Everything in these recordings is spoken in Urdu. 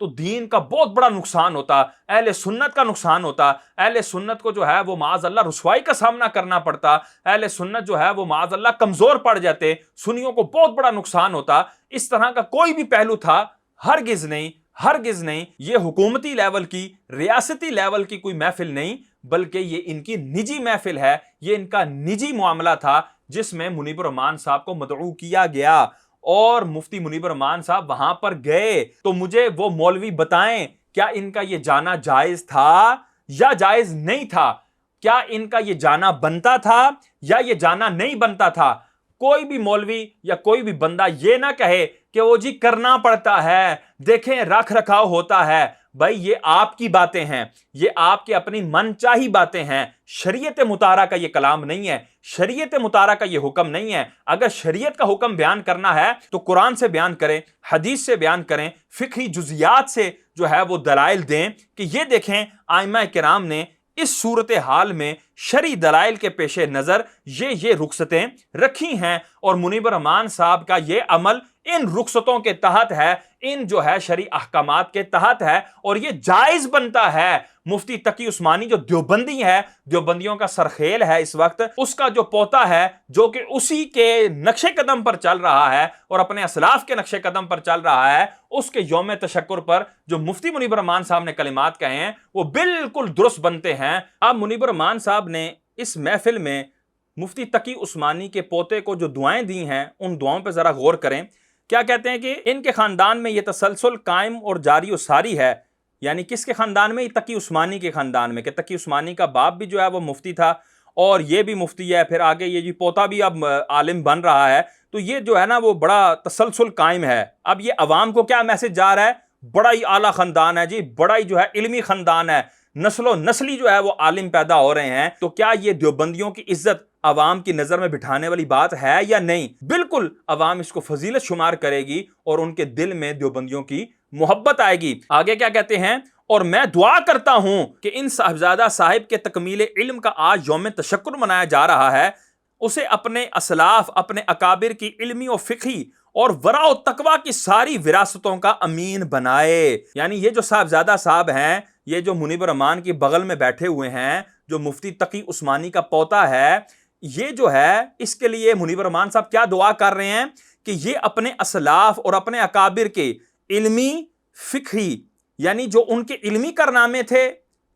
تو دین کا بہت بڑا نقصان ہوتا، اہل سنت کا نقصان ہوتا، اہل سنت کو جو ہے وہ معاذ اللہ رسوائی کا سامنا کرنا پڑتا، اہل سنت جو ہے وہ معاذ اللہ کمزور پڑ جاتے، سنیوں کو بہت بڑا نقصان ہوتا۔ اس طرح کا کوئی بھی پہلو تھا؟ ہرگز نہیں، ہرگز نہیں۔ یہ حکومتی لیول کی، ریاستی لیول کی کوئی محفل نہیں، بلکہ یہ ان کی نجی محفل ہے، یہ ان کا نجی معاملہ تھا جس میں منیب الرحمان صاحب کو مدعو کیا گیا اور مفتی منیب الرحمان صاحب وہاں پر گئے۔ تو مجھے وہ مولوی بتائیں کیا ان کا یہ جانا جائز تھا یا جائز نہیں تھا؟ کیا ان کا یہ جانا بنتا تھا یا یہ جانا نہیں بنتا تھا؟ کوئی بھی مولوی یا کوئی بھی بندہ یہ نہ کہے کہ وہ جی کرنا پڑتا ہے، دیکھیں رکھ رکھاؤ ہوتا ہے۔ بھائی یہ آپ کی باتیں ہیں، یہ آپ کے اپنی من چاہی باتیں ہیں، شریعت مطہرہ کا یہ کلام نہیں ہے، شریعت مطہرہ کا یہ حکم نہیں ہے۔ اگر شریعت کا حکم بیان کرنا ہے تو قرآن سے بیان کریں، حدیث سے بیان کریں، فقہی جزیات سے جو ہے وہ دلائل دیں کہ یہ دیکھیں ائمہ کرام نے اس صورتحال میں شرعی دلائل کے پیش نظر یہ رخصتیں رکھی ہیں، اور منیب الرحمان صاحب کا یہ عمل ان رخصتوں کے تحت ہے، ان جو ہے شرعی احکامات کے تحت ہے، اور یہ جائز بنتا ہے۔ مفتی تقی عثمانی جو دیوبندی ہے، دیوبندیوں کا سرخیل ہے اس وقت، اس کا جو پوتا ہے جو کہ اسی کے نقش قدم پر چل رہا ہے اور اپنے اسلاف کے نقش قدم پر چل رہا ہے، اس کے یوم تشکر پر جو مفتی منیب الرحمان صاحب نے کلمات کہے ہیں وہ بالکل درست بنتے ہیں۔ اب منیب الرحمان صاحب نے اس محفل میں مفتی تقی عثمانی کے پوتے کو جو دعائیں دی ہیں ان دعاؤں پہ ذرا غور کریں۔ کیا کہتے ہیں کہ ان کے خاندان میں یہ تسلسل قائم اور جاری و ساری ہے، یعنی کس کے خاندان میں؟ تقی عثمانی کے خاندان میں، کہ تقی عثمانی کا باپ بھی جو ہے وہ مفتی تھا اور یہ بھی مفتی ہے، پھر آگے یہ جی پوتا بھی اب عالم بن رہا ہے، تو یہ جو ہے نا وہ بڑا تسلسل قائم ہے۔ اب یہ عوام کو کیا میسج جا رہا ہے؟ بڑا ہی اعلیٰ خاندان ہے جی، بڑا ہی جو ہے علمی خاندان ہے، نسل و نسلی جو ہے وہ عالم پیدا ہو رہے ہیں۔ تو کیا یہ دیوبندیوں کی عزت عوام کی نظر میں بٹھانے والی بات ہے یا نہیں؟ بالکل عوام اس کو فضیلت شمار کرے گی اور ان کے دل میں دیوبندیوں کی محبت آئے گی۔ آگے کیا کہتے ہیں؟ اور میں دعا کرتا ہوں کہ ان صاحبزادہ صاحب کے تکمیل علم کا آج یوم تشکر منایا جا رہا ہے، اسے اپنے اسلاف، اپنے اکابر کی علمی و فقہی اور ورع و تقوی کی ساری وراثتوں کا امین بنائے۔ یعنی یہ جو صاحبزادہ صاحب ہیں، یہ جو منیب الرحمان کی بغل میں بیٹھے ہوئے ہیں، جو مفتی تقی عثمانی کا پوتا ہے، یہ جو ہے اس کے لیے منیب الرحمان صاحب کیا دعا کر رہے ہیں کہ یہ اپنے اسلاف اور اپنے اکابر کے علمی فقہی، یعنی جو ان کے علمی کارنامے تھے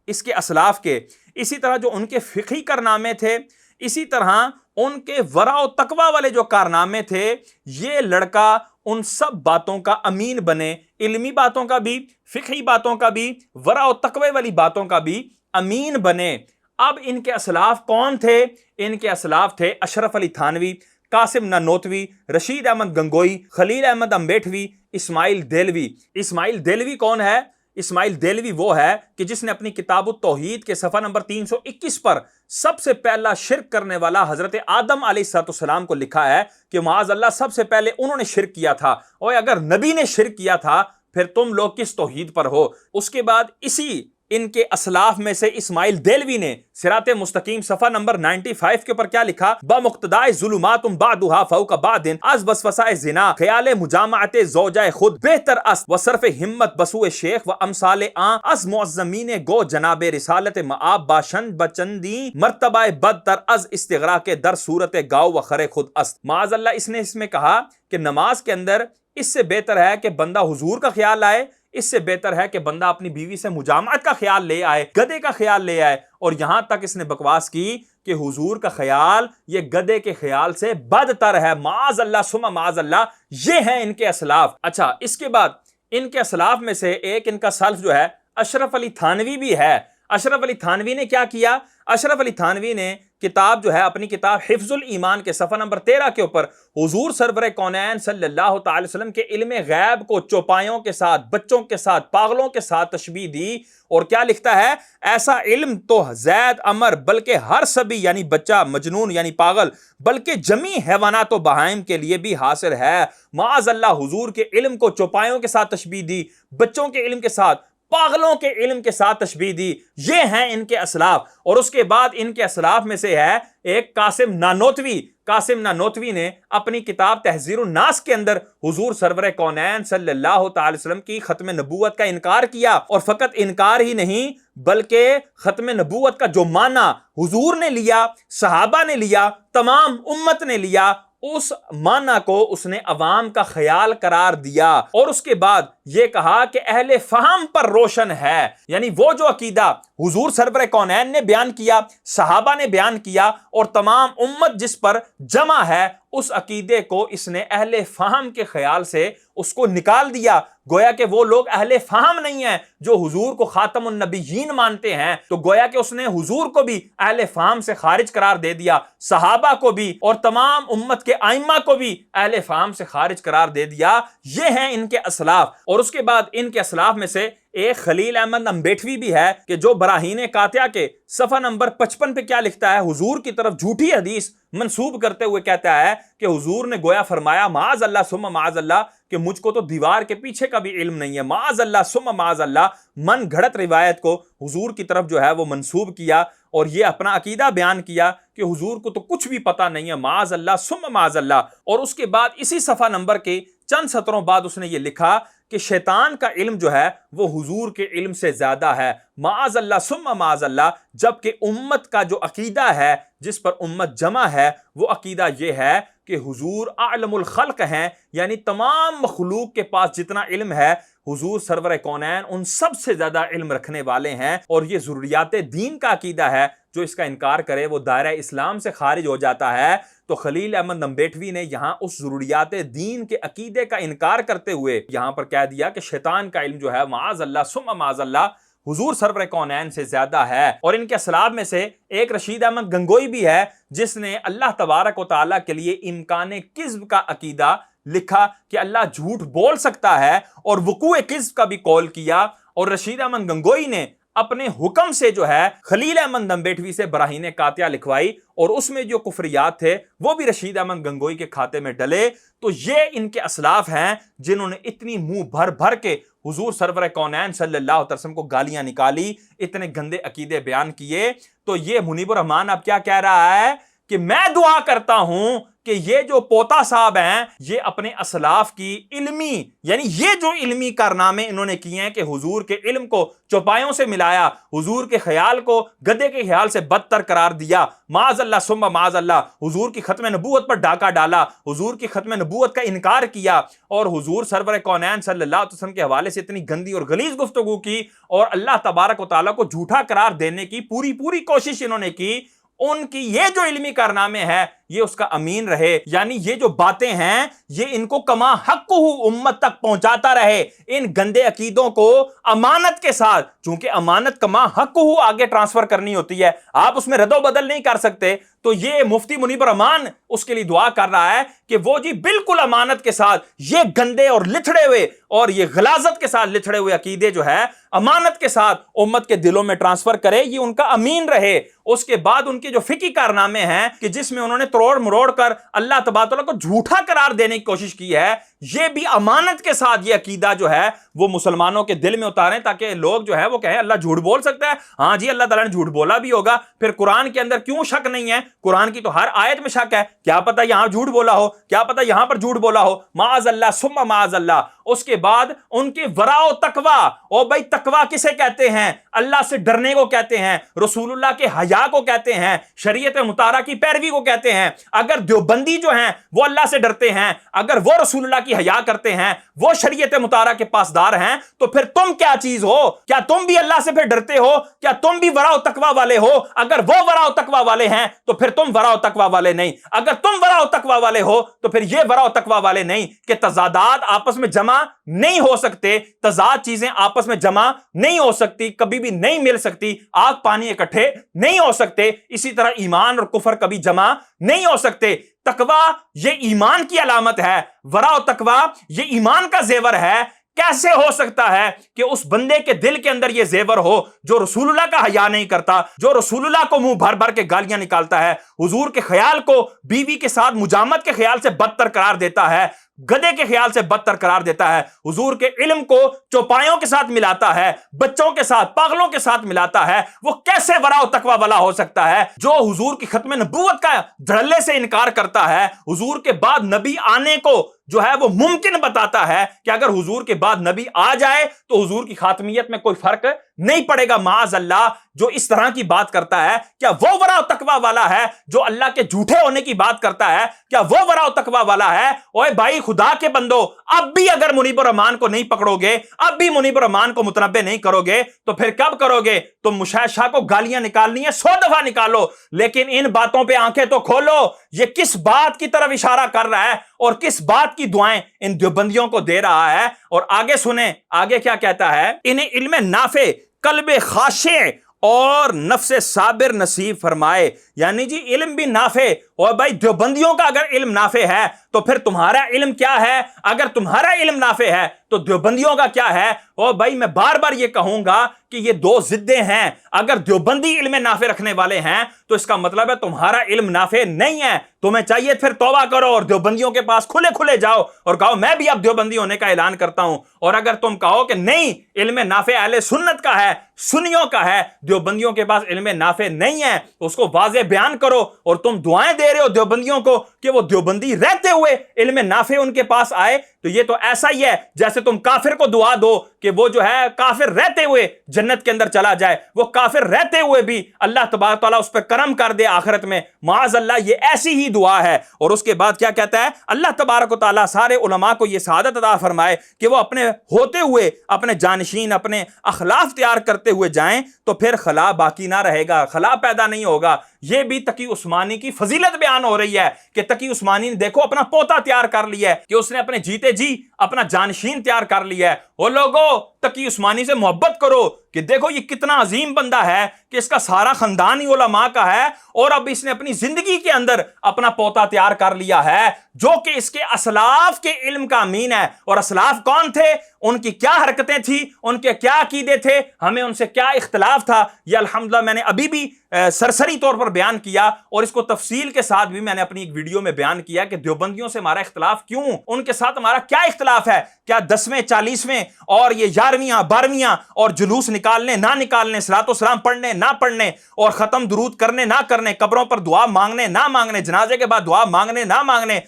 اس کے اسلاف کے، اسی طرح جو ان کے فقہی کارنامے تھے، اسی طرح ان کے ورع و تقوی والے جو کارنامے تھے، یہ لڑکا ان سب باتوں کا امین بنے، علمی باتوں کا بھی، فقہی باتوں کا بھی، ورع و تقوی والی باتوں کا بھی امین بنے۔ اب ان کے اسلاف کون تھے؟ ان کے اسلاف تھے اشرف علی تھانوی، قاسم نانوتوی، رشید احمد گنگوئی، خلیل احمد امبیٹوی، اسماعیل دہلوی۔ اسماعیل دہلوی کون ہے؟ اسماعیل دہلوی وہ ہے کہ جس نے اپنی کتاب التوحید کے صفحہ نمبر 321 پر سب سے پہلا شرک کرنے والا حضرت آدم علیہ السلام کو لکھا ہے کہ معاذ اللہ سب سے پہلے انہوں نے شرک کیا تھا، اور اگر نبی نے شرک کیا تھا پھر تم لوگ کس توحید پر ہو؟ اس کے بعد اسی ان کے اسلاف میں سے اسماعیل دہلوی نے صراط مستقیم صفحہ نمبر 95 کے اوپر کیا لکھا؟ بمقتدائے ظلمات بعضها فوق بعض از وسوسہ زنا خیال مجامعت زوجہ خود بہتر است و صرف ہمت بسوء شیخ و امثال آن از معظمین گو جناب رسالت معاب باشند بچندی مرتبہ بدتر از استغراق در صورت گاؤ و خر خود است۔ معاذ اللہ اس نے اس میں کہا کہ نماز کے اندر اس سے بہتر ہے کہ بندہ حضور کا خیال لائے، اس سے بہتر ہے کہ بندہ اپنی بیوی سے مجامعت کا خیال لے آئے، گدھے کا خیال لے آئے، اور یہاں تک اس نے بکواس کی کہ حضور کا خیال یہ گدھے کے خیال سے بدتر ہے۔ معاذ اللہ ثم معاذ اللہ، یہ ہیں ان کے اسلاف۔ اچھا، اس کے بعد ان کے اسلاف میں سے ایک ان کا سلف جو ہے اشرف علی تھانوی بھی ہے۔ اشرف علی تھانوی نے کیا کیا؟ اشرف علی تھانوی نے کتاب جو ہے اپنی کتاب حفظ الایمان کے صفحہ نمبر 13 کے اوپر حضور سرور کونین صلی اللہ تعالی وسلم کے علم غیب کو چوپایوں کے ساتھ، بچوں کے ساتھ، پاگلوں کے ساتھ تشبیہ دی، اور کیا لکھتا ہے؟ ایسا علم تو زید عمر بلکہ ہر سبھی یعنی بچہ، مجنون یعنی پاگل، بلکہ جمی حیوانات و بہائم کے لیے بھی حاصل ہے۔ معاذ اللہ حضور کے علم کو چوپایوں کے ساتھ تشبیہ دی، بچوں کے علم کے ساتھ، پاگلوں کے علم کے ساتھ تشبیہ دی۔ یہ ہیں ان کے اسلاف۔ اور اس کے بعد ان کے اسلاف میں سے ہے ایک قاسم نانوتوی۔ قاسم نانوتوی نے اپنی کتاب تحذیر الناس کے اندر حضور سرور کونین صلی اللہ تعالی وسلم کی ختم نبوت کا انکار کیا، اور فقط انکار ہی نہیں بلکہ ختم نبوت کا جو معنی حضور نے لیا، صحابہ نے لیا، تمام امت نے لیا، اس معنی کو اس نے عوام کا خیال قرار دیا، اور اس کے بعد یہ کہا کہ اہل فہم پر روشن ہے، یعنی وہ جو عقیدہ حضور سرور کونین نے بیان کیا، صحابہ نے بیان کیا، اور تمام امت جس پر جمع ہے، اس عقیدے کو اس نے اہل فہم کے خیال سے اس کو نکال دیا۔ گویا کہ وہ لوگ اہل فہم نہیں ہیں جو حضور کو خاتم النبیین مانتے ہیں، تو گویا کہ اس نے حضور کو بھی اہل فہم سے خارج قرار دے دیا، صحابہ کو بھی اور تمام امت کے ائمہ کو بھی اہل فہم سے خارج قرار دے دیا۔ یہ ہیں ان کے اسلاف، اور اس کے بعد ان کے اسلاف میں سے ایک خلیل احمد امبیٹوی بھی ہے کہ جو براہین قاطعہ کے صفحہ نمبر 55 پہ کیا لکھتا ہے، حضور کی طرف جھوٹی حدیث منسوب کرتے ہوئے کہتا ہے کہ حضور نے گویا فرمایا معاذ اللہ ثم معاذ اللہ کہ مجھ کو تو دیوار کے پیچھے کا بھی علم نہیں ہے، معاذ اللہ ثم معاذ اللہ، من گھڑت روایت کو حضور کی طرف جو ہے وہ منسوب کیا، اور یہ اپنا عقیدہ بیان کیا کہ حضور کو تو کچھ بھی پتہ نہیں ہے، معاذ اللہ ثم معاذ اللہ۔ اور اس کے بعد اسی صفحہ نمبر کے چند سطروں بعد اس نے یہ لکھا کہ شیطان کا علم جو ہے وہ حضور کے علم سے زیادہ ہے، معاذ اللہ ثم معاذ اللہ، جبکہ امت کا جو عقیدہ ہے جس پر امت جمع ہے وہ عقیدہ یہ ہے کہ حضور اعلم الخلق ہیں، یعنی تمام مخلوق کے پاس جتنا علم ہے حضور سرور کونین ان سب سے زیادہ علم رکھنے والے ہیں، اور یہ ضروریات دین کا عقیدہ ہے۔ جو اس کا انکار کرے وہ دائرہ اسلام سے خارج ہو جاتا ہے۔ تو خلیل احمد امبیٹوی نے یہاں اس ضروریات دین کے عقیدے کا انکار کرتے ہوئے یہاں پر کہہ دیا کہ شیطان کا علم جو ہے معاذ اللہ ثم معاذ اللہ حضور سرور کونین سے زیادہ ہے۔ اور ان کے اسلاف میں سے ایک رشید احمد گنگوئی بھی ہے جس نے اللہ تبارک و تعالیٰ کے لیے امکان کذب کا عقیدہ لکھا کہ اللہ جھوٹ بول سکتا ہے، اور وقوع کذب کا بھی قول کیا۔ اور رشید احمد گنگوئی نے اپنے حکم سے جو ہے خلیل احمد امبیٹوی سے براہین قاطعہ لکھوائی، اور اس میں جو کفریات تھے وہ بھی رشید احمد گنگوئی کے کھاتے میں ڈلے۔ تو یہ ان کے اسلاف ہیں جنہوں نے اتنی منہ بھر بھر کے حضور سرور کونین صلی اللہ علیہ وسلم کو گالیاں نکالی، اتنے گندے عقیدے بیان کیے۔ تو یہ منیب الرحمان اب کیا کہہ رہا ہے کہ میں دعا کرتا ہوں کہ یہ جو پوتا صاحب ہیں یہ اپنے اسلاف کی علمی، یعنی یہ جو علمی کارنامے انہوں نے کیے ہیں کہ حضور کے علم کو چوپایوں سے ملایا، حضور کے خیال کو گدے کے خیال سے بدتر قرار دیا، معاذ اللہ ثم معاذ اللہ، حضور کی ختم نبوت پر ڈاکہ ڈالا، حضور کی ختم نبوت کا انکار کیا، اور حضور سرور کونین صلی اللہ علیہ وسلم کے حوالے سے اتنی گندی اور غلیظ گفتگو کی، اور اللہ تبارک و تعالیٰ کو جھوٹا قرار دینے کی پوری کوشش انہوں نے کی۔ ان کی یہ جو علمی کارنامے ہیں یہ اس کا امین رہے، یعنی یہ جو باتیں ہیں یہ ان کو کما حق امت تک پہنچاتا رہے، ان گندے عقیدوں کو امانت کے ساتھ، چونکہ امانت کما حق آگے ٹرانسفر کرنی ہوتی ہے، آپ اس میں رد و بدل نہیں کر سکتے۔ تو یہ مفتی منیب الرحمان اس کے لیے دعا کر رہا ہے کہ وہ جی بالکل امانت کے ساتھ یہ گندے اور لتھڑے ہوئے اور یہ غلاظت کے ساتھ لتھڑے ہوئے عقیدے جو ہے امانت کے ساتھ امت کے دلوں میں ٹرانسفر کرے، یہ ان کا امین رہے۔ اس کے بعد ان کے جو فقہی کارنامے ہیں کہ جس میں انہوں نے توڑ مروڑ کر اللہ تبارک و تعالیٰ کو جھوٹا قرار دینے کی کوشش کی ہے، یہ بھی امانت کے ساتھ یہ عقیدہ جو ہے وہ مسلمانوں کے دل میں اتاریں، تاکہ لوگ جو ہے وہ کہیں اللہ جھوٹ بول سکتا ہے، ہاں جی اللہ تعالیٰ نے جھوٹ بولا بھی ہوگا، پھر قرآن کے اندر کیوں شک نہیں ہے؟ قرآن کی تو ہر آیت میں شک ہے، کیا پتہ یہاں جھوٹ بولا ہو، کیا پتہ یہاں پر جھوٹ بولا ہو، معاذ اللہ ثم معاذ اللہ۔ اس کے بعد ان کے ورع و تقوی، او بھائی تقوی کسے کہتے ہیں؟ اللہ سے ڈرنے کو کہتے ہیں، رسول اللہ کے حیا کو کہتے ہیں، شریعت مطہرہ کی پیروی کو کہتے ہیں۔ اگر دیوبندی جو ہیں وہ اللہ سے ڈرتے ہیں، اگر وہ رسول اللہ کی حیا کرتے ہیں، وہ شریعت مطہرہ کے پاسدار ہیں، تو پھر تم کیا چیز ہو؟ کیا تم بھی اللہ سے پھر ڈرتے ہو؟ کیا تم بھی ورع و تقوی والے ہو؟ اگر وہ ورع و تقوی والے ہیں تو پھر تم ورع و تقوی والے نہیں، اگر تم ورع و تقوی والے ہو تو پھر یہ ورع و تقوی والے نہیں، کہ تضادات آپس میں جمع نہیں ہو سکتے، تضاد چیزیں آپس میں جمع نہیں ہو سکتی، کبھی بھی نہیں مل سکتی، آگ پانی اکٹھے نہیں ہو سکتے، اسی طرح ایمان اور کفر کبھی جمع نہیں ہو سکتے۔ تقوی یہ ایمان کی علامت ہے، ورع و تقوی یہ ایمان کا زیور ہے۔ کیسے ہو سکتا ہے کہ اس بندے کے دل کے اندر یہ زیور ہو جو رسول اللہ کا حیا نہیں کرتا، جو رسول اللہ کو منہ بھر بھر کے گالیاں نکالتا ہے، حضور کے خیال کو بیوی کے ساتھ مجامت کے خیال سے بدتر قرار دیتا ہے، گدے کے خیال سے بدتر قرار دیتا ہے، حضور کے علم کو چوپایوں کے ساتھ ملاتا ہے، بچوں کے ساتھ، پاگلوں کے ساتھ ملاتا ہے، وہ کیسے ورع و تقوی والا ہو سکتا ہے؟ جو حضور کی ختم نبوت کا دھڑلے سے انکار کرتا ہے، حضور کے بعد نبی آنے کو جو ہے وہ ممکن بتاتا ہے کہ اگر حضور کے بعد نبی آ جائے تو حضور کی خاتمیت میں کوئی فرق نہیں پڑے گا، معاذ اللہ، جو اس طرح کی بات کرتا ہے کیا وہ ورع و تقوی والا ہے؟ جو اللہ کے جھوٹے ہونے کی بات کرتا ہے کیا وہ ورع و تقوی والا ہے؟ اوے بھائی خدا کے بندو، اب بھی اگر منیب الرحمان کو نہیں پکڑو گے، اب بھی منیب الرحمان کو متنبع نہیں کرو گے تو پھر کب کرو گے؟ تم مشاہد شاہ کو گالیاں نکالنی ہے 100 دفعہ نکالو، لیکن ان باتوں پہ آنکھیں تو کھولو، یہ کس بات کی طرف اشارہ کر رہا ہے اور کس بات کی دعائیں ان دیوبندیوں کو دے رہا ہے؟ اور آگے سنیں، آگے کیا کہتا ہے؟ انہیں علم نافع، قلب خاشع اور نفس صابر نصیب فرمائے، یعنی جی علم بھی نافع، اور بھائی دیوبندیوں کا اگر علم نافع ہے تو پھر تمہارا علم کیا ہے؟ اگر تمہارا علم نافع ہے تو دیوبندیوں کا کیا ہے؟ اور بھائی میں بار بار یہ کہوں گا کہ یہ دو ضدیں ہیں، اگر دیوبندی علم نافع رکھنے والے ہیں تو اس کا مطلب ہے تمہارا علم نافع نہیں ہے، تمہیں چاہیے پھر توبہ کرو اور دیوبندیوں کے پاس کھلے کھلے جاؤ اور کہو میں بھی اب دیوبندی ہونے کا اعلان کرتا ہوں، اور اگر تم کہو کہ نہیں علم نافع اہل سنت کا ہے، سنیوں کا ہے، دیوبندیوں کے پاس علم نافع نہیں ہے، تو اس کو واضح بیان کرو، اور تم دعائیں دے رہے ہو دیوبندیوں کو کہ وہ دیوبندی رہتے ہوئے علم نافع ان کے پاس آئے، تو یہ تو ایسا ہی ہے جیسے تم کافر کو دعا دو کہ وہ جو ہے کافر رہتے ہوئے جنت کے اندر چلا جائے، وہ کافر رہتے ہوئے بھی اللہ تبارک تعالیٰ اس پہ کرم کر دے آخرت میں، معاذ اللہ، یہ ایسی ہی دعا ہے۔ اور اس کے بعد کیا کہتا ہے؟ اللہ تبارک و تعالیٰ سارے علماء کو یہ سعادت عطا فرمائے کہ وہ اپنے ہوتے ہوئے اپنے جانشین، اپنے اخلاف تیار کرتے ہوئے جائیں تو پھر خلا باقی نہ رہے گا، خلا پیدا نہیں ہوگا۔ یہ بھی تقی عثمانی کی فضیلت بیان ہو رہی ہے کہ تقی عثمانی نے دیکھو اپنا پوتا تیار کر لیا ہے، کہ اس نے اپنے جیتے جی اپنا جانشین تیار کر لیا ہے۔ وہ لوگوں تقی عثمانی سے محبت کرو کہ دیکھو یہ کتنا عظیم بندہ ہے کہ اس کا سارا خاندان ہی علماء کا ہے، اور اب اس نے اپنی زندگی کے اندر اپنا پوتا تیار کر لیا ہے جو کہ اس کے اسلاف کے علم کا امین ہے۔ اور اسلاف کون تھے؟ ان کی کیا حرکتیں تھی، ان کے کیا عقیدے تھے، ہمیں ان سے کیا اختلاف تھا، یہ الحمدللہ میں نے ابھی بھی سرسری طور پر بیان کیا، اور اس کو تفصیل کے ساتھ بھی میں نے اپنی ایک ویڈیو میں بیان کیا کہ دیوبندیوں سے ہمارا اختلاف کیوں، ان کے ساتھ ہمارا کیا اختلاف ہے، کیا 10ویں 40ویں اور یہ 11ویں 12ویں اور جلوس نکالنے نہ نکالنے، صلاۃ و سلام پڑھنے نہ پڑھنے، اور ختم درود کرنے نہ کرنے، قبروں پر دعا مانگنے نہ مانگنے، جنازے کے بعد دعا مانگنے نہ مانگنے،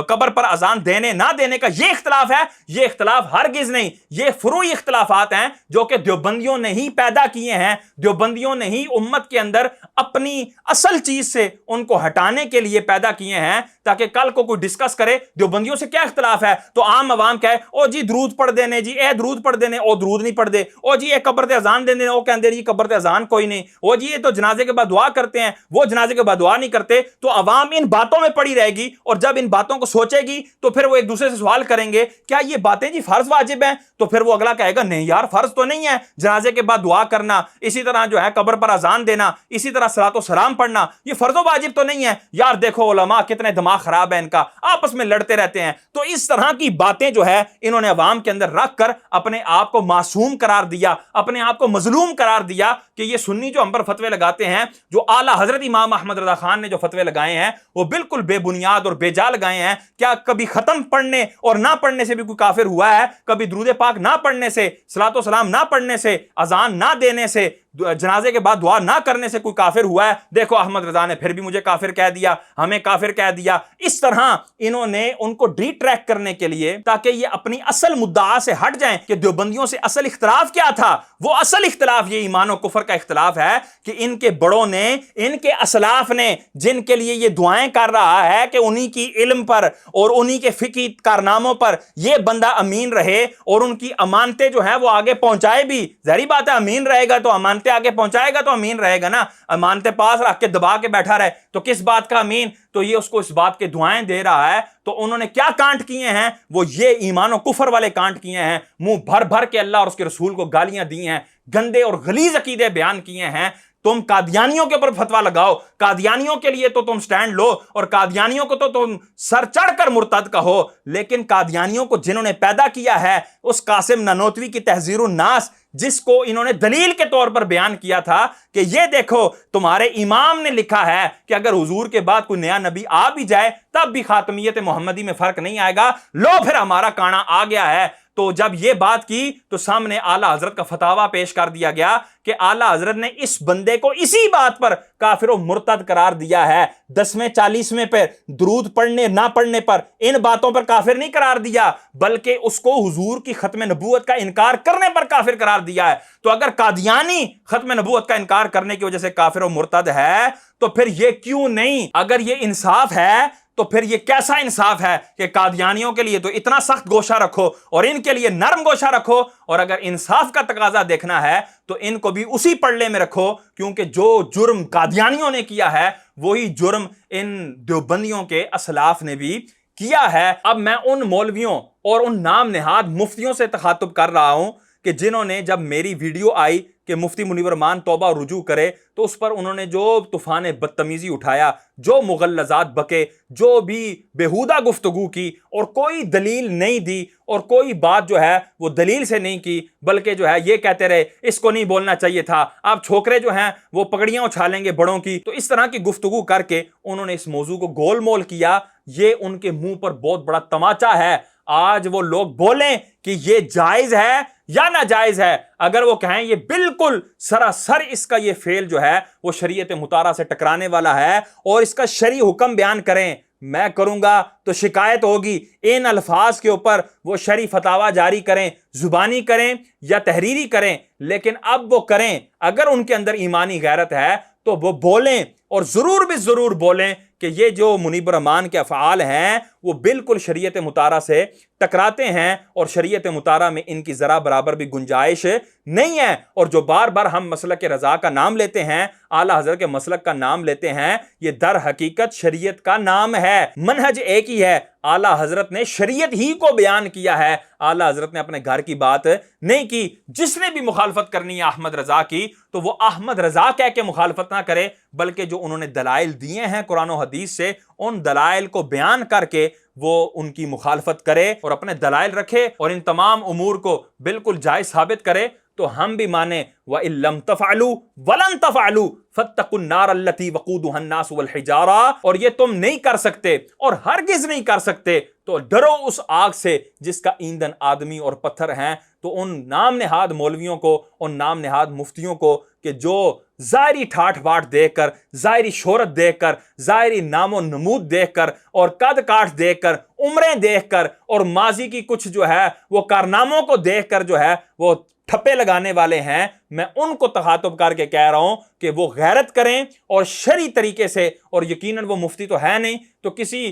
قبر پر اذان دینے نہ دینے کا یہ اختلاف ہے، یہ اختلاف ہرگز نہیں، یہ فروعی اختلافات ہیں جو کہ دیوبندیوں نے ہی پیدا کیے ہیں، دیوبندیوں نے ہی امت کے اندر اپنی اصل چیز سے ان کو ہٹانے کے لیے پیدا کیے ہیں، تاکہ کل کو کوئی ڈسکس کرے دیوبندیوں سے کیا اختلاف ہے تو عام عوام کہے او جی درود پڑھ دینے جی، اے درود پڑھ دینے، او درود نہیں پڑھ دے، او جی اے قبر تے اذان دینے، او کہندے جی قبر تے اذان کوئی نہیں، او جی یہ تو جنازے کے بعد دعا کرتے ہیں، وہ جنازے کے بعد دعا نہیں کرتے۔ تو عوام ان باتوں میں پڑی رہے گی، اور جب ان باتوں کو سوچے گی تو پھر وہ ایک دوسرے سے سوال کریں گے کیا یہ باتیں جی فرض واجب ہیں، تو پھر وہ اگلا کہے گا نہیں یار فرض تو نہیں ہے، جنازے کے بعد دعا کرنا، اسی طرح جو ہے قبر پر اذان دینا، اسی طرح صلاۃ و سلام پڑھنا، یہ فرض و واجب تو نہیں ہے یار، دیکھو علماء کتنے دماغ خراب ہے ان کا، آپس میں لڑتے رہتے ہیں۔ تو اس طرح کی باتیں جو ہے انہوں نے عوام کے اندر رکھ کر اپنے آپ کو معصوم قرار دیا، اپنے آپ کو مظلوم قرار دیا کہ یہ سنی جو ہم پر فتوے لگاتے ہیں، جو اعلیٰ حضرت امام احمد رضا خان نے جو فتوے لگائے ہیں وہ بالکل بے بنیاد اور بے جا لگائے ہیں۔ کیا کبھی ختم پڑھنے اور نہ پڑھنے سے بھی کوئی کافر ہوا ہے؟ کبھی درود پاک نہ پڑھنے سے، صلاۃ و سلام نہ پڑھنے سے، اذان نہ دینے سے، جنازے کے بعد دعا نہ کرنے سے کوئی کافر ہوا ہے؟ دیکھو احمد رضا نے پھر بھی مجھے کافر کہہ دیا، ہمیں کافر کہہ دیا۔ اس طرح انہوں نے ان کو ڈی ٹریک کرنے کے لیے تاکہ یہ اپنی اصل مدعا سے ہٹ جائیں کہ دیوبندیوں سے اصل اختلاف کیا تھا، وہ اصل اختلاف یہ ایمان و کفر کا اختلاف ہے کہ ان کے بڑوں نے، ان کے اسلاف نے، جن کے لیے یہ دعائیں کر رہا ہے کہ انہی کی علم پر اور انہی کے فقہی کارناموں پر یہ بندہ امین رہے اور ان کی امانتیں جو ہیں وہ آگے پہنچائے بھی، ظاہری بات ہے امین رہے گا تو امانتیں آگے پہنچائے گا تو امین رہے گا نا، امانتیں پاس رکھ کے دبا کے بیٹھا رہے تو کس بات کا امین؟ تو یہ اس کو اس بات کے دعائیں دے رہا ہے۔ تو انہوں نے کیا کانٹ کیے ہیں؟ وہ یہ ایمان و کفر والے کانٹ کیے ہیں، منہ بھر بھر کے اللہ اور اس کے رسول کو گالیاں دی ہیں، گندے اور غلیظ عقیدے بیان کیے ہیں، تم قادیانیوں کے اوپر فتوا لگاؤ، قادیانیوں کے لیے تو تم سٹینڈ لو اور قادیانیوں کو تو تم سر چڑھ کر مرتد کہو، لیکن قادیانیوں کو جنہوں نے پیدا کیا ہے، اس قاسم نانوتوی کی تحذیر الناس جس کو انہوں نے دلیل کے طور پر بیان کیا تھا کہ یہ دیکھو تمہارے امام نے لکھا ہے کہ اگر حضور کے بعد کوئی نیا نبی آ بھی جائے تب بھی خاتمیت محمدی میں فرق نہیں آئے گا، لو پھر ہمارا کانا آ گیا ہے۔ تو جب یہ بات کی تو سامنے اعلیٰ حضرت کا فتاویٰ پیش کر دیا گیا کہ اعلیٰ حضرت نے اس بندے کو اسی بات پر کافر و مرتد قرار دیا ہے، 10ویں 40ویں پر درود پڑھنے نہ پڑھنے پر، ان باتوں پر کافر نہیں قرار دیا، بلکہ اس کو حضور کی ختم نبوت کا انکار کرنے پر کافر قرار دیا ہے۔ تو اگر قادیانی ختم نبوت کا انکار کرنے کی وجہ سے کافر و مرتد ہے تو پھر یہ کیوں نہیں؟ اگر یہ انصاف ہے تو پھر یہ کیسا انصاف ہے کہ قادیانیوں کے لیے تو اتنا سخت گوشہ رکھو اور ان کے لیے نرم گوشہ رکھو، اور اگر انصاف کا تقاضا دیکھنا ہے تو ان کو بھی اسی پلڑے میں رکھو، کیونکہ جو جرم قادیانیوں نے کیا ہے وہی جرم ان دیوبندیوں کے اسلاف نے بھی کیا ہے۔ اب میں ان مولویوں اور ان نام نہاد مفتیوں سے تخاطب کر رہا ہوں کہ جنہوں نے جب میری ویڈیو آئی کہ مفتی منیر الرحمان توبہ رجوع کرے تو اس پر انہوں نے جو طوفان بدتمیزی اٹھایا، جو مغلظات بکے، جو بھی بیہودہ گفتگو کی اور کوئی دلیل نہیں دی اور کوئی بات جو ہے وہ دلیل سے نہیں کی، بلکہ جو ہے یہ کہتے رہے اس کو نہیں بولنا چاہیے تھا، آپ چھوکرے جو ہیں وہ پگڑیاں اچھالیں گے بڑوں کی، تو اس طرح کی گفتگو کر کے انہوں نے اس موضوع کو گول مول کیا۔ یہ ان کے منہ پر بہت بڑا تماچا ہے۔ آج وہ لوگ بولیں کہ یہ جائز ہے یا ناجائز ہے، اگر وہ کہیں یہ بالکل سراسر اس کا یہ فعل جو ہے وہ شریعت مطہرہ سے ٹکرانے والا ہے اور اس کا شرعی حکم بیان کریں، میں کروں گا تو شکایت ہوگی، ان الفاظ کے اوپر وہ شرعی فتاویٰ جاری کریں، زبانی کریں یا تحریری کریں، لیکن اب وہ کریں، اگر ان کے اندر ایمانی غیرت ہے تو وہ بولیں، اور ضرور بھی ضرور بولیں کہ یہ جو منیب الرحمان کے افعال ہیں وہ بالکل شریعت مطہرہ سے ٹکراتے ہیں اور شریعت مطہرہ میں ان کی ذرا برابر بھی گنجائش نہیں ہے۔ اور جو بار بار ہم مسلک رضا کا نام لیتے ہیں، اعلیٰ حضرت کے مسلک کا نام لیتے ہیں، یہ در حقیقت شریعت کا نام ہے، منہج ایک ہی ہے، اعلیٰ حضرت نے شریعت ہی کو بیان کیا ہے، اعلیٰ حضرت نے اپنے گھر کی بات نہیں کی۔ جس نے بھی مخالفت کرنی ہے احمد رضا کی تو وہ احمد رضا کہہ کے مخالفت نہ کرے، بلکہ جو انہوں نے دلائل دیے ہیں قرآن و حدیث سے ان دلائل کو بیان کر کے وہ ان کی مخالفت کرے اور اپنے دلائل رکھے اور ان تمام امور کو بالکل جائز ثابت کرے تو ہم بھی مانیں۔ وَإِن لَمْ تَفْعَلُوا وَلَن تَفْعَلُوا فَاتَّقُوا النَّارَ الَّتِي وَقُودُهَا النَّاسُ وَالْحِجَارَةُ، اور یہ تم نہیں کر سکتے اور ہرگز نہیں کر سکتے تو ڈرو اس آگ سے جس کا ایندھن آدمی اور پتھر ہیں۔ تو ان نام نہاد مولویوں کو، ان نام نہاد مفتیوں کو کہ جو ظاہری ٹھاٹ باٹ دیکھ کر، ظاہری شہرت دیکھ کر، ظاہری نام و نمود دیکھ کر اور قد کاٹ دیکھ کر، عمریں دیکھ کر اور ماضی کی کچھ جو ہے وہ کارناموں کو دیکھ کر جو ہے وہ ٹھپے لگانے والے ہیں، میں ان کو تخاطب کر کے کہہ رہا ہوں کہ وہ غیرت کریں اور شرعی طریقے سے، اور یقیناً وہ مفتی تو ہے نہیں تو کسی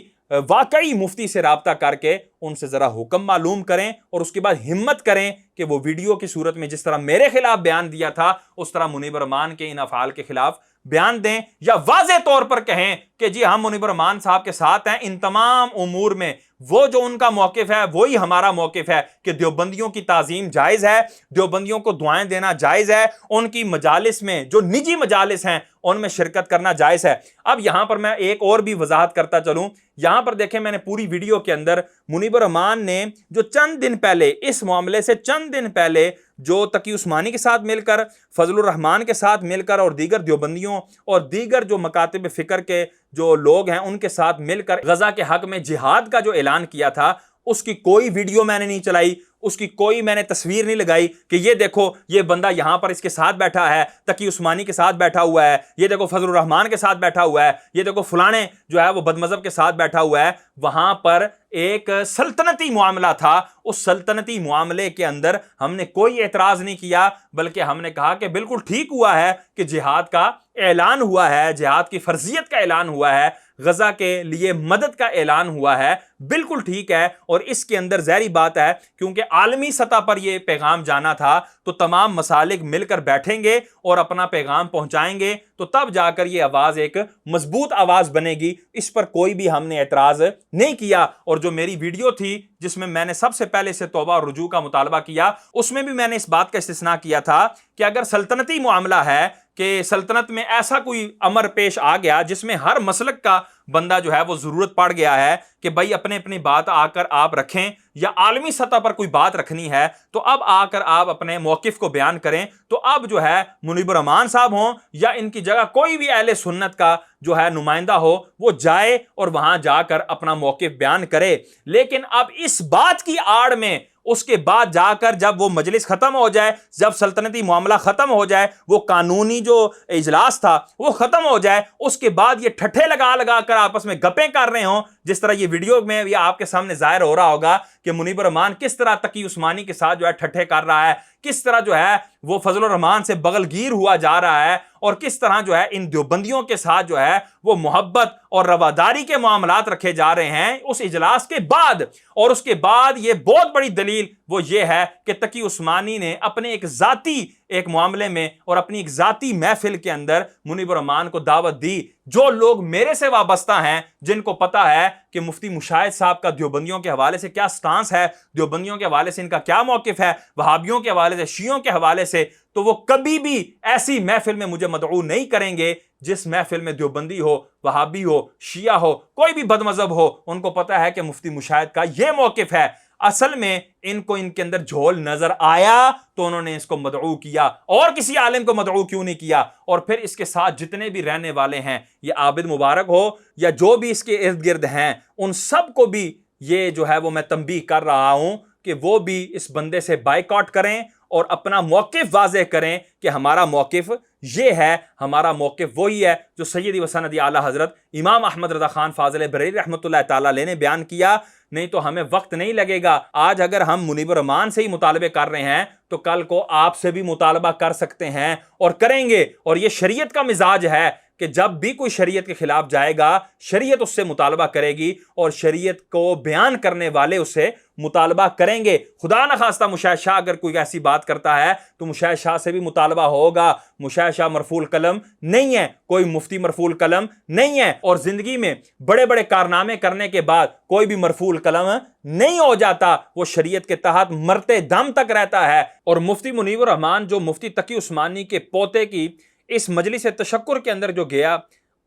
واقعی مفتی سے رابطہ کر کے ان سے ذرا حکم معلوم کریں اور اس کے بعد ہمت کریں کہ وہ ویڈیو کی صورت میں جس طرح میرے خلاف بیان دیا تھا اس طرح منیب الرحمان کے ان افعال کے خلاف بیان دیں، یا واضح طور پر کہیں کہ جی ہم منیب الرحمان صاحب کے ساتھ ہیں ان تمام امور میں، وہ جو ان کا موقف ہے وہی ہمارا موقف ہے کہ دیوبندیوں کی تعظیم جائز ہے، دیوبندیوں کو دعائیں دینا جائز ہے، ان کی مجالس میں جو نجی مجالس ہیں ان میں شرکت کرنا جائز ہے۔ اب یہاں پر میں ایک اور بھی وضاحت کرتا چلوں، یہاں پر دیکھیں میں نے پوری ویڈیو کے اندر منیب الرحمان نے جو چند دن پہلے اس معاملے سے چند دن پہلے جو تقی عثمانی کے ساتھ مل کر، فضل الرحمان کے ساتھ مل کر اور دیگر دیوبندیوں اور دیگر جو مکاتب فکر کے جو لوگ ہیں ان کے ساتھ مل کر غزہ کے حق میں جہاد کا جو اعلان کیا تھا، اس کی کوئی ویڈیو میں نے نہیں چلائی، اس کی کوئی میں نے تصویر نہیں لگائی کہ یہ دیکھو یہ بندہ یہاں پر اس کے ساتھ بیٹھا ہے، تقی عثمانی کے ساتھ بیٹھا ہوا ہے، یہ دیکھو فضل الرحمان کے ساتھ بیٹھا ہوا ہے، یہ دیکھو فلانے جو ہے وہ بدمذہب کے ساتھ بیٹھا ہوا ہے۔ وہاں پر ایک سلطنتی معاملہ تھا، اس سلطنتی معاملے کے اندر ہم نے کوئی اعتراض نہیں کیا، بلکہ ہم نے کہا کہ بالکل ٹھیک ہوا ہے کہ جہاد کا اعلان ہوا ہے، جہاد کی فرضیت کا اعلان ہوا ہے، غزہ کے لیے مدد کا اعلان ہوا ہے، بالکل ٹھیک ہے۔ اور اس کے اندر ظاہری بات ہے کیونکہ عالمی سطح پر یہ پیغام جانا تھا تو تمام مسالک مل کر بیٹھیں گے اور اپنا پیغام پہنچائیں گے تو تب جا کر یہ آواز ایک مضبوط آواز بنے گی، اس پر کوئی بھی ہم نے اعتراض نہیں کیا۔ اور جو میری ویڈیو تھی جس میں میں نے سب سے پہلے سے توبہ اور رجوع کا مطالبہ کیا، اس میں بھی میں نے اس بات کا استثناء کیا تھا کہ اگر سلطنتی معاملہ ہے کہ سلطنت میں ایسا کوئی امر پیش آ گیا جس میں ہر مسلک کا بندہ جو ہے وہ ضرورت پڑ گیا ہے کہ بھائی اپنے اپنی بات آ کر آپ رکھیں، یا عالمی سطح پر کوئی بات رکھنی ہے تو اب آ کر آپ اپنے موقف کو بیان کریں، تو اب جو ہے منیب الرحمان صاحب ہوں یا ان کی جگہ کوئی بھی اہل سنت کا جو ہے نمائندہ ہو، وہ جائے اور وہاں جا کر اپنا موقف بیان کرے۔ لیکن اب اس بات کی آڑ میں اس کے بعد جا کر جب وہ مجلس ختم ہو جائے، جب سلطنتی معاملہ ختم ہو جائے، وہ قانونی جو اجلاس تھا وہ ختم ہو جائے، اس کے بعد یہ ٹھٹھے لگا لگا کر آپس میں گپیں کر رہے ہوں، جس طرح یہ ویڈیو میں بھی آپ کے سامنے ظاہر ہو رہا ہوگا کہ منیب الرحمان کس طرح تقی عثمانی کے ساتھ جو ہے ٹھٹھے کر رہا ہے، کس طرح جو ہے وہ فضل الرحمان سے بغل گیر ہوا جا رہا ہے، اور کس طرح جو ہے ان دیوبندیوں کے ساتھ جو ہے وہ محبت اور رواداری کے معاملات رکھے جا رہے ہیں اس اجلاس کے بعد۔ اور اس کے بعد یہ بہت بڑی دلیل وہ یہ ہے کہ تقی عثمانی نے اپنے ایک ذاتی ایک معاملے میں اور اپنی ایک ذاتی محفل کے اندر منیب الرحمان کو دعوت دی۔ جو لوگ میرے سے وابستہ ہیں، جن کو پتا ہے کہ مفتی مشاہد صاحب کا دیوبندیوں کے حوالے سے کیا سٹانس ہے، دیوبندیوں کے حوالے سے ان کا کیا موقف ہے، وہابیوں کے حوالے سے، شیعوں کے حوالے سے، تو وہ کبھی بھی ایسی محفل میں مجھے مدعو نہیں کریں گے جس محفل میں دیوبندی ہو، وہابی ہو، شیعہ ہو، کوئی بھی بد مذہب ہو۔ ان کو پتا ہے کہ مفتی مشاہد کا یہ موقف ہے۔ اصل میں ان کو ان کے اندر جھول نظر آیا تو انہوں نے اس کو مدعو کیا، اور کسی عالم کو مدعو کیوں نہیں کیا؟ اور پھر اس کے ساتھ جتنے بھی رہنے والے ہیں، یہ عابد مبارک ہو یا جو بھی اس کے ارد گرد ہیں، ان سب کو بھی یہ جو ہے وہ میں تنبیہ کر رہا ہوں کہ وہ بھی اس بندے سے بائیکاٹ کریں اور اپنا موقف واضح کریں کہ ہمارا موقف یہ ہے، ہمارا موقف وہی ہے جو سیدی و سندی اعلیٰ حضرت امام احمد رضا خان فاضل بریلوی رحمۃ اللہ تعالیٰ علیہ نے بیان کیا۔ نہیں تو ہمیں وقت نہیں لگے گا۔ آج اگر ہم منیب الرحمان سے ہی مطالبے کر رہے ہیں تو کل کو آپ سے بھی مطالبہ کر سکتے ہیں اور کریں گے۔ اور یہ شریعت کا مزاج ہے کہ جب بھی کوئی شریعت کے خلاف جائے گا، شریعت اس سے مطالبہ کرے گی اور شریعت کو بیان کرنے والے اس سے مطالبہ کریں گے۔ خدا نخواستہ مشاہد شاہ اگر کوئی ایسی بات کرتا ہے تو مشاہد شاہ سے بھی مطالبہ ہوگا۔ مشاہد شاہ مرفوع القلم نہیں ہے، کوئی مفتی مرفوع القلم نہیں ہے، اور زندگی میں بڑے بڑے کارنامے کرنے کے بعد کوئی بھی مرفوع القلم نہیں ہو جاتا، وہ شریعت کے تحت مرتے دم تک رہتا ہے۔ اور مفتی منیب الرحمان جو مفتی تقی عثمانی کے پوتے کی اس مجلس تشکر کے اندر جو گیا،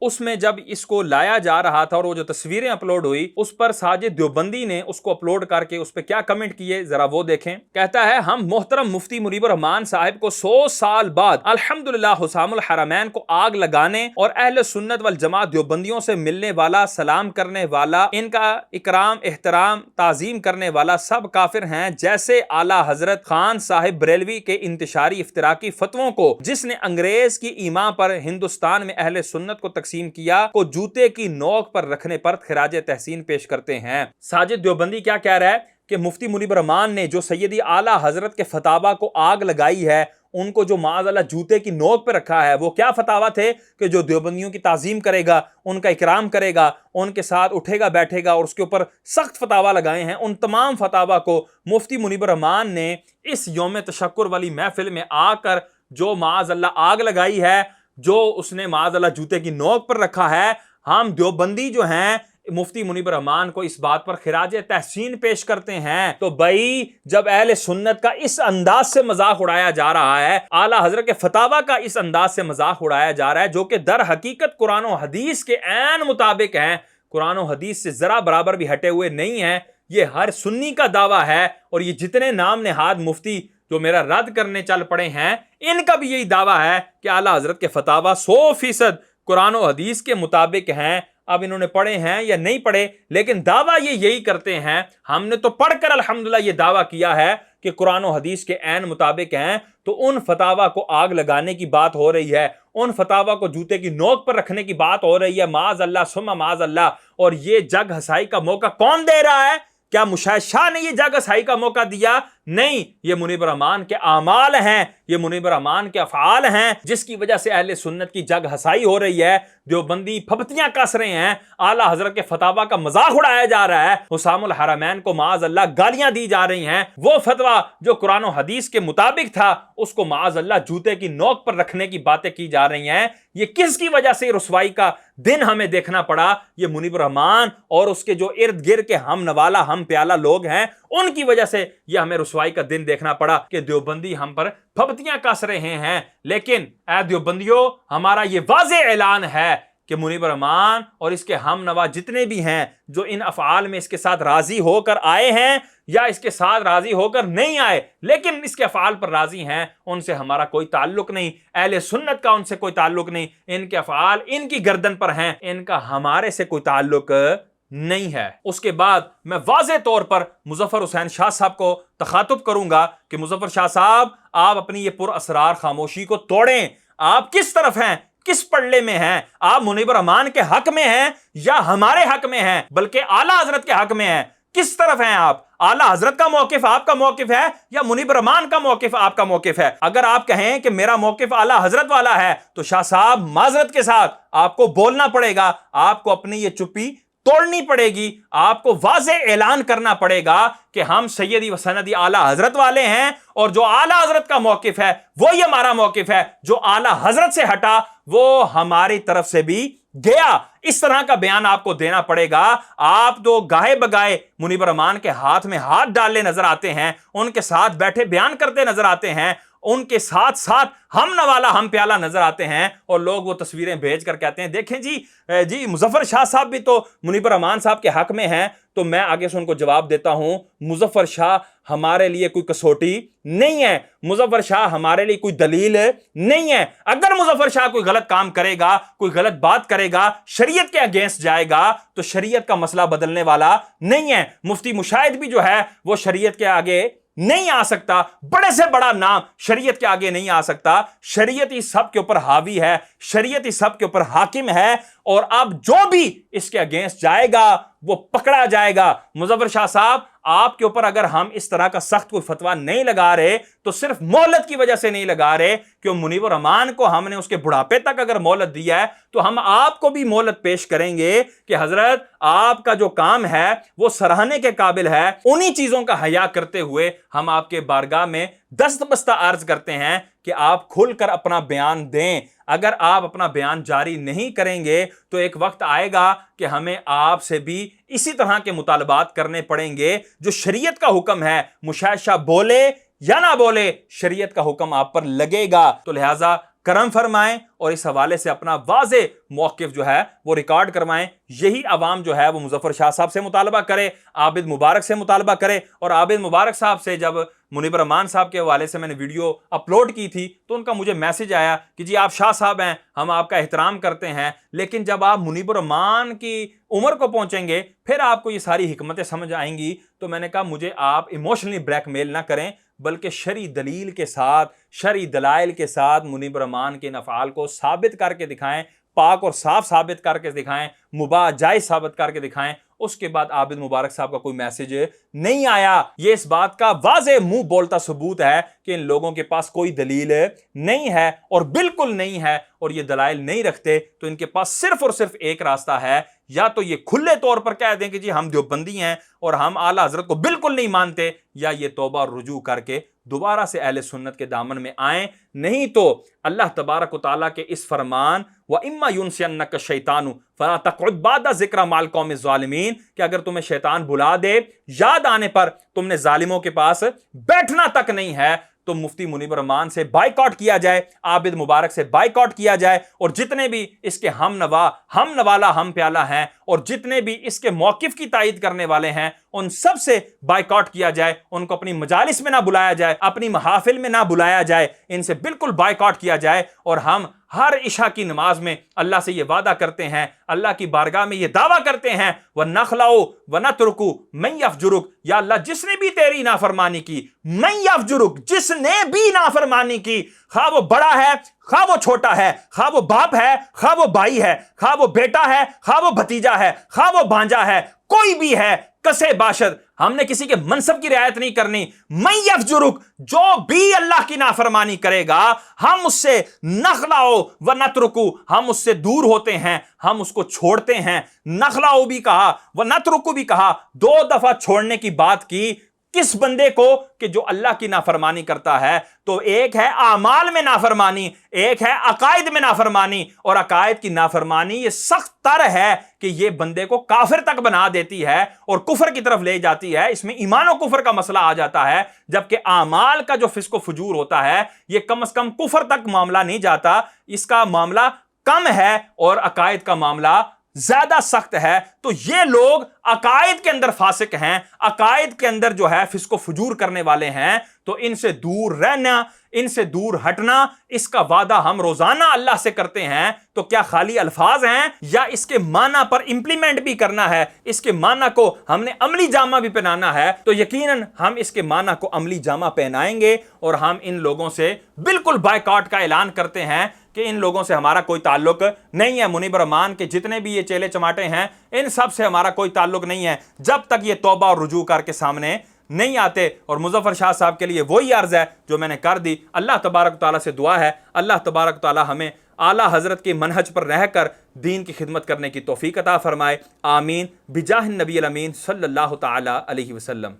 اس میں جب اس کو لایا جا رہا تھا اور وہ جو تصویریں اپلوڈ ہوئی، اس پر ساجد دیوبندی نے اس کو اپلوڈ کر کے اس پہ کیا کمنٹ کیے ذرا وہ دیکھیں۔ کہتا ہے، ہم محترم مفتی منیب الرحمان صاحب کو 100 سال بعد الحمدللہ حسام الحرمین کو آگ لگانے اور اہل سنت والجماعت دیوبندیوں سے ملنے والا، سلام کرنے والا، ان کا اکرام احترام تعظیم کرنے والا سب کافر ہیں، جیسے اعلیٰ حضرت خان صاحب بریلوی کے انتشاری افتراقی فتووں کو جس نے انگریز کی ایما پر ہندوستان میں اہل سنت کو تقسیم کیا کو جوتے کی نوک پر رکھنے پر خراج تحسین پیش کرتے ہیں۔ ساجد دیوبندی کیا کہہ رہا ہے کہ مفتی منیب الرحمان نے جو سیدی اعلیٰ حضرت کے فتاوا کو آگ لگائی ہے، ان کو جو معاذ اللہ جوتے کی نوک پہ رکھا ہے، وہ کیا فتاوا تھے کہ جو دیوبندیوں کی تعظیم کرے گا، ان کا اکرام کرے گا، ان کے ساتھ اٹھے گا بیٹھے گا اور اس کے اوپر سخت فتاوا لگائے ہیں، ان تمام فتاوا کو مفتی منیب الرحمان نے اس یوم تشکر والی محفل میں آ کر جو معاذ اللہ آگ لگائی ہے، جو اس نے معاذ اللہ جوتے کی نوک پر رکھا ہے، ہم دیوبندی جو ہیں مفتی منیب الرحمان کو اس بات پر خراج تحسین پیش کرتے ہیں۔ تو بھائی جب اہل سنت کا اس انداز سے مذاق اڑایا جا رہا ہے، اعلیٰ حضرت کے فتاوا کا اس انداز سے مذاق اڑایا جا رہا ہے، جو کہ در حقیقت قرآن و حدیث کے عین مطابق ہیں، قرآن و حدیث سے ذرا برابر بھی ہٹے ہوئے نہیں ہیں، یہ ہر سنی کا دعویٰ ہے۔ اور یہ جتنے نام نہاد مفتی جو میرا رد کرنے چل پڑے ہیں، ان کا بھی یہی دعویٰ ہے کہ اعلیٰ حضرت کے فتاوا 100% قرآن و حدیث کے مطابق ہیں۔ اب انہوں نے پڑھے ہیں یا نہیں پڑھے، لیکن دعویٰ یہ یہی کرتے ہیں۔ ہم نے تو پڑھ کر الحمدللہ یہ دعویٰ کیا ہے کہ قرآن و حدیث کے عین مطابق ہیں، تو ان فتاوا کو آگ لگانے کی بات ہو رہی ہے، ان فتاوا کو جوتے کی نوک پر رکھنے کی بات ہو رہی ہے، معاذ اللہ ثم معاذ اللہ۔ اور یہ جگ ہسائی کا موقع کون دے رہا ہے؟ کیا مشاہد شاہ نے یہ جگ ہسائی کا موقع دیا؟ نہیں، یہ منیب الرحمان کے اعمال ہیں، یہ منیب الرحمان کے افعال ہیں، جس کی وجہ سے اہل سنت کی جگ ہسائی ہو رہی ہے، دیوبندی پھپتیاں کس رہے ہیں، اعلیٰ حضرت کے فتاوا کا مذاق اڑایا جا رہا ہے، حسام الحرمین کو معاذ اللہ گالیاں دی جا رہی ہیں، وہ فتوا جو قرآن و حدیث کے مطابق تھا اس کو معاذ اللہ جوتے کی نوک پر رکھنے کی باتیں کی جا رہی ہیں۔ یہ کس کی وجہ سے رسوائی کا دن ہمیں دیکھنا پڑا؟ یہ منیب الرحمان اور اس کے جو ارد گرد کے ہم نوالا ہم پیالہ لوگ ہیں، ان کی وجہ سے یہ ہمیں رسوائی کا دن دیکھنا پڑا کہ دیوبندی ہم پر پھپتیاں کس رہے ہیں۔ لیکن اے دیوبندیوں، ہمارا یہ واضح اعلان ہے کہ منیب الرحمان اور اس کے ہم نوا جتنے بھی ہیں جو ان افعال میں اس کے ساتھ راضی ہو کر آئے ہیں یا اس کے ساتھ راضی ہو کر نہیں آئے لیکن اس کے افعال پر راضی ہیں، ان سے ہمارا کوئی تعلق نہیں، اہل سنت کا ان سے کوئی تعلق نہیں، ان کے افعال ان کی گردن پر ہیں، ان کا ہمارے سے کوئی تعلق نہیں ہے۔ اس کے بعد میں واضح طور پر مظفر حسین شاہ صاحب کو تخاطب کروں گا کہ مظفر شاہ صاحب، آپ اپنی یہ پر اسرار خاموشی کو توڑیں۔ آپ کس طرف ہیں، کس پڑلے میں ہیں؟ آپ منیب الرحمان کے حق میں ہیں یا ہمارے حق میں ہیں، بلکہ اعلیٰ حضرت کے حق میں ہیں؟ کس طرف ہیں آپ؟ اعلیٰ حضرت کا موقف آپ کا موقف ہے یا منیب الرحمان کا موقف آپ کا موقف ہے؟ اگر آپ کہیں کہ میرا موقف اعلیٰ حضرت والا ہے تو شاہ صاحب معذرت کے ساتھ آپ کو بولنا پڑے گا، آپ کو اپنی یہ چپی توڑنی پڑے گی، آپ کو واضح اعلان کرنا پڑے گا کہ ہم سیدی و سندی اعلیٰ حضرت والے ہیں، اور جو اعلیٰ حضرت کا موقف ہے وہی ہمارا موقف ہے، جو اعلیٰ حضرت سے ہٹا وہ ہماری طرف سے بھی گیا۔ اس طرح کا بیان آپ کو دینا پڑے گا۔ آپ تو گاہے بگائے منیب الرحمان کے ہاتھ میں ہاتھ ڈالنے نظر آتے ہیں، ان کے ساتھ بیٹھے بیان کرتے نظر آتے ہیں، ان کے ساتھ ساتھ ہم نوالا ہم پیالہ نظر آتے ہیں، اور لوگ وہ تصویریں بھیج کر کہتے ہیں دیکھیں جی مظفر شاہ صاحب بھی تو منیب الرحمان صاحب کے حق میں ہیں۔ تو میں آگے سے ان کو جواب دیتا ہوں، مظفر شاہ ہمارے لیے کوئی کسوٹی نہیں ہے، مظفر شاہ ہمارے لیے کوئی دلیل نہیں ہے۔ اگر مظفر شاہ کوئی غلط کام کرے گا، کوئی غلط بات کرے گا، شریعت کے اگینسٹ جائے گا تو شریعت کا مسئلہ بدلنے والا نہیں ہے۔ مفتی مشاہد بھی جو ہے وہ شریعت کے آگے نہیں آ سکتا، بڑے سے بڑا نام شریعت کے آگے نہیں آ سکتا۔ شریعت ہی سب کے اوپر حاوی ہے، شریعت ہی سب کے اوپر حاکم ہے، اور اب جو بھی اس کے اگینسٹ جائے گا وہ پکڑا جائے گا۔ مظفر شاہ صاحب، آپ کے اوپر اگر ہم اس طرح کا سخت کوئی فتویٰ نہیں لگا رہے تو صرف مہلت کی وجہ سے نہیں لگا رہے کہ منیب الرحمان کو ہم نے اس کے بڑھاپے تک اگر مہلت دیا ہے تو ہم آپ کو بھی مہلت پیش کریں گے کہ حضرت آپ کا جو کام ہے وہ سراہنے کے قابل ہے۔ انہی چیزوں کا حیا کرتے ہوئے ہم آپ کے بارگاہ میں دست بستہ عرض کرتے ہیں کہ آپ کھل کر اپنا بیان دیں۔ اگر آپ اپنا بیان جاری نہیں کریں گے تو ایک وقت آئے گا کہ ہمیں آپ سے بھی اسی طرح کے مطالبات کرنے پڑیں گے۔ جو شریعت کا حکم ہے، مشاہد شاہ بولے یا نہ بولے، شریعت کا حکم آپ پر لگے گا۔ تو لہٰذا کرم فرمائیں اور اس حوالے سے اپنا واضح موقف جو ہے وہ ریکارڈ کروائیں۔ یہی عوام جو ہے وہ مظفر شاہ صاحب سے مطالبہ کرے، عابد مبارک سے مطالبہ کرے۔ اور عابد مبارک صاحب سے جب منیب الرحمان صاحب کے حوالے سے میں نے ویڈیو اپلوڈ کی تھی تو ان کا مجھے میسج آیا کہ جی آپ شاہ صاحب ہیں، ہم آپ کا احترام کرتے ہیں، لیکن جب آپ منیب الرحمان کی عمر کو پہنچیں گے پھر آپ کو یہ ساری حکمتیں سمجھ آئیں گی۔ تو میں نے کہا مجھے آپ ایموشنلی بلیک میل نہ کریں، بلکہ شرعی دلیل کے ساتھ، شرعی دلائل کے ساتھ منیب الرحمان کے افعال کو ثابت کر کے دکھائیں، پاک اور صاف ثابت کر کے دکھائیں، مباح جائز ثابت کر کے دکھائیں۔ اس کے بعد عابد مبارک صاحب کا کوئی میسج نہیں آیا۔ یہ اس بات کا واضح منہ بولتا ثبوت ہے کہ ان لوگوں کے پاس کوئی دلیل نہیں ہے، اور بالکل نہیں ہے، اور یہ دلائل نہیں رکھتے تو ان کے پاس صرف اور صرف ایک راستہ ہے، یا تو یہ کھلے طور پر کہہ دیں کہ جی ہم دیوبندی ہیں اور ہم اعلیٰ حضرت کو بالکل نہیں مانتے، یا یہ توبہ اور رجوع کر کے دوبارہ سے اہل سنت کے دامن میں آئیں۔ نہیں تو اللہ تبارک و تعالیٰ کے اس فرمان وَإِمَّا يُنْسِيَنَّكَ الشَّيْطَانُ فَلَا تَقْعُدْ بَعْدَ ذِكْرَ مَعَ الْقَوْمِ الظَّالِمِينَ کہ اگر تمہیں شیطان بلا دے، یاد آنے پر تم نے ظالموں کے پاس بیٹھنا تک نہیں ہے، تو مفتی منیب الرحمان سے بائیکاٹ کیا جائے، عابد مبارک سے بائیکاٹ کیا جائے، اور جتنے بھی اس کے ہم نوا، ہم نوالا، ہم پیالہ ہیں، اور جتنے بھی اس کے موقف کی تائید کرنے والے ہیں ان سب سے بائیکاٹ کیا جائے، ان کو اپنی مجالس میں نہ بلایا جائے، اپنی محافل میں نہ بلایا جائے، ان سے بالکل بائیکاٹ کیا جائے۔ اور ہم ہر عشاء کی نماز میں اللہ سے یہ وعدہ کرتے ہیں، اللہ کی بارگاہ میں یہ دعویٰ کرتے ہیں وَنَخْلَعُ وَنَتْرُكُ مَن يَفْجُرُكَ، یا اللہ جس نے بھی تیری نافرمانی کی، مَن يَفْجُرُكَ، جس نے بھی نافرمانی کی، خواہ وہ بڑا ہے، خواہ وہ چھوٹا ہے، خواہ وہ باپ ہے، خواہ وہ بھائی ہے، خواہ وہ بیٹا ہے، خواہ وہ بھتیجا ہے، خواہ وہ بھانجا ہے، کوئی بھی ہے، کسے باشد، ہم نے کسی کے منصب کی رعایت نہیں کرنی۔ من یفجرک، جو بھی اللہ کی نافرمانی کرے گا ہم اس سے نخلعو و نترکو، ہم اس سے دور ہوتے ہیں، ہم اس کو چھوڑتے ہیں۔ نخلعو بھی کہا و نترکو بھی کہا، دو دفعہ چھوڑنے کی بات کی، کس بندے کو کہ جو اللہ کی نافرمانی کرتا ہے. تو ایک ہے اعمال میں نافرمانی, ایک ہے عقائد میں نافرمانی, اور عقائد کی نافرمانی یہ سخت تر ہے کہ یہ بندے کو کافر تک بنا دیتی ہے اور کفر کی طرف لے جاتی ہے. اس میں ایمان و کفر کا مسئلہ آ جاتا ہے, جبکہ اعمال کا جو فسق و فجور ہوتا ہے یہ کم از کم کفر تک معاملہ نہیں جاتا, اس کا معاملہ کم ہے اور عقائد کا معاملہ زیادہ سخت ہے. تو یہ لوگ عقائد کے اندر فاسق ہیں, عقائد کے اندر جو ہے فسق و فجور کرنے والے ہیں, تو ان سے دور رہنا, ان سے دور ہٹنا, اس کا وعدہ ہم روزانہ اللہ سے کرتے ہیں. تو کیا خالی الفاظ ہیں یا اس کے معنی پر امپلیمنٹ بھی کرنا ہے, اس کے معنی کو ہم نے عملی جامہ بھی پہنانا ہے؟ تو یقیناً ہم اس کے معنی کو عملی جامہ پہنائیں گے اور ہم ان لوگوں سے بالکل بائیکاٹ کا اعلان کرتے ہیں کہ ان لوگوں سے ہمارا کوئی تعلق نہیں ہے. منیب الرحمان کے جتنے بھی یہ چیلے چماٹے ہیں ان سب سے ہمارا کوئی تعلق نہیں ہے جب تک یہ توبہ اور رجوع کر کے سامنے نہیں آتے. اور مظفر شاہ صاحب کے لیے وہی عرض ہے جو میں نے کر دی. اللہ تبارک و تعالیٰ سے دعا ہے اللہ تبارک و تعالیٰ ہمیں اعلیٰ حضرت کے منہج پر رہ کر دین کی خدمت کرنے کی توفیق عطا فرمائے. آمین بجاہ النبی الامین صلی اللہ تعالیٰ علیہ وسلم.